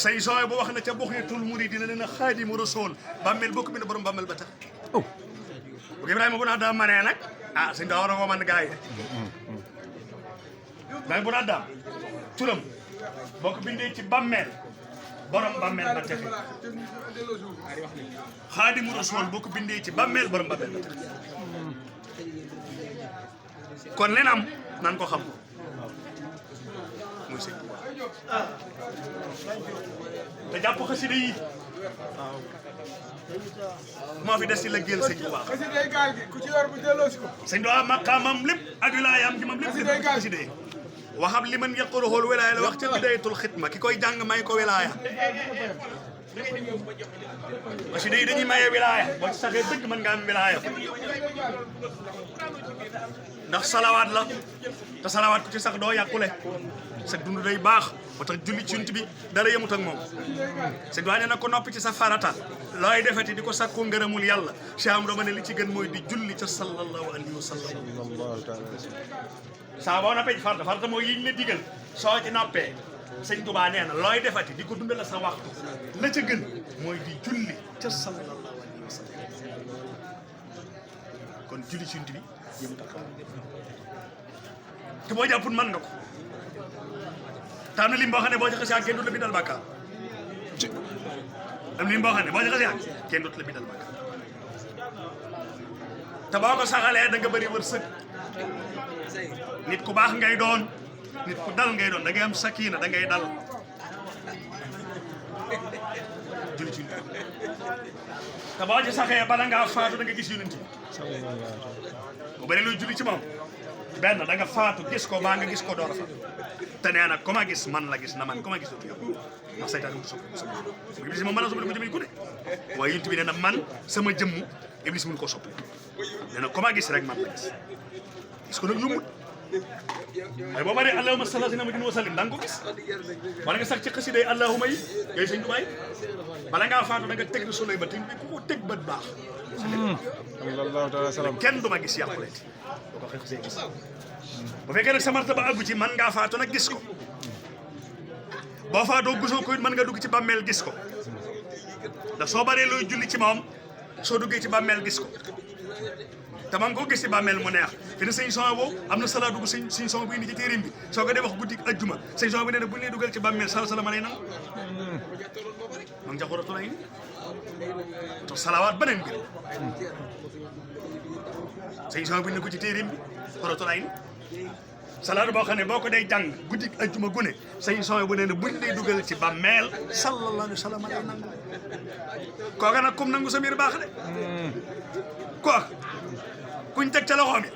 say sooy bu wax na ca Buxyatul Muridiina dina Xaadimu Rasuul bàmmeel bokk bi ne borom bàmmeel ba tax bu Ibrahima bu naa daam manee nag ah sëñ daa war a ko man gaa yi Ibrahima bu naa daam turam boo ko bindee ci bàmmeel borom bàmmeel ba texe Xaadimu Rasuul boo ko bindee ci bàmmeel borom bàmmeel ba texe kon leen am nan ko xam muy sëñ te jàpp xasida yi moo fi des ci la géel sëñ bu baax sëñ doo am maqaamam lépp ak wilaayam ji moom lépp xasida yi waxam li man yaqruhul wilaaya la wax ca bidayatul xidma ki koy jàng may ko wilaaya xasida yi dañuy maye wilaaya boo ci saxee dëgg mën nga am wilaaya ndax salawaat la te salawaat ku ci sax doo yàqule sa dund day baax moo tax julli ci yunt bi dara yemut ak moom sëñ waa nee na ko noppi ci sa farata looy defeti di ko sakku ngërëmul yàlla Cheikh Amadou ma ne li ci gën mooy di julli ca sallallahu alayhi wa sallam saa boo noppee ci farata mooy yiñ la digal soo ci noppee sëñ Tuubaa nee na looy defati di ko dundal sa waxtu la ca gën mooy di julli ca sallallahu alayhi wa sallam kon julli ci yunt bi yemut ak te boo jàppul mën nga ko te am na lim boo xam ne boo ci xasee ak kenn dut la bindal bàkkaar am lim boo xam ne boo ci xasee ak kenn dut la bindal bàkkaar te boo ko saxalee da nga bëri wërsëg nit ku baax ngay doon nit ku dal ngay doon da ngay am sakina da ngay dal julli ci te boo ci saxee bala ngaa faatu da nga gis yonent bi bu bëri luy julli ci moom benn da nga faatu gis ko baa nga gis ko door a faatu te nee na ku ma gis man la gis na man ku ma gis dootu yow ndax saytaan mu soppi sama iblis moom mën a soppi ko jëmee ku ne waaye yonent bi nee na man sama jëmm iblis mun koo soppi nee na ku ma gis rek man la gis ko nag yombut waaye boo baree allahumma salli ala Muhammadin wa sallim da nga ko gis wala nga sax ci xasida yi allahumma yi yooyu sëñ Tuubaa bala ngaa faatu da nga teg sulay ba te ku ko teg bët baax sallallahu alayhi wa sallam kenn du ma gis yàquleeti boo ko xasee gis bu fekkee nag sa martaba àggu ci mën ngaa faatu nag gis ko boo faatoo gisoo ko it mën nga dugg ci bàmmeel gis ko ndax soo baree looy julli ci moom soo duggee ci bàmmeel gis ko te man koo gis ci bàmmeel mu neex fi ne sëñ son boobu am na salaa dugg sëñ son bu indi ci téerim bi soo ko dee wax guddi ajjuma sëñ son bi nee na bu ñu lay dugal ci bàmmeel salama lay nangu ma ngi jaxuratu lay to salawaat beneen mbir sëñ son bi ne ko ci téerim bi xuratu lay salaatu boo xam ne boo ko day jàng guddi ajjuma gune sëñ son bu nee na buñ lay dugal ci bàmmeel sallallahu alayhi wa sallam lay nangu kooka nag comme nangu sa mbir baax de kooka kuñ teg ca loxoom yi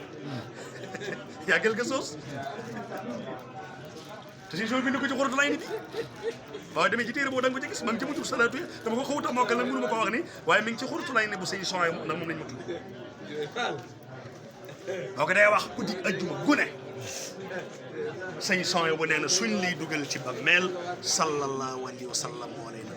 yaa quelque chose te si soo bind ko ci xuratu lay nit yi waaw demee ci téere boobu da nga ko ci gis man ci mujj salaatu yi dama ko xawuta mokkal nag mënu ma ko wax ni waaye mi ngi ci xuratu lay ne bu sëñ son nag moom lañ ma tudd boo ko day wax guddi ajjuma gune sëñ son bu nee na suñ liy dugal ci ba meel sallallahu alayhi wa sallam moo lay na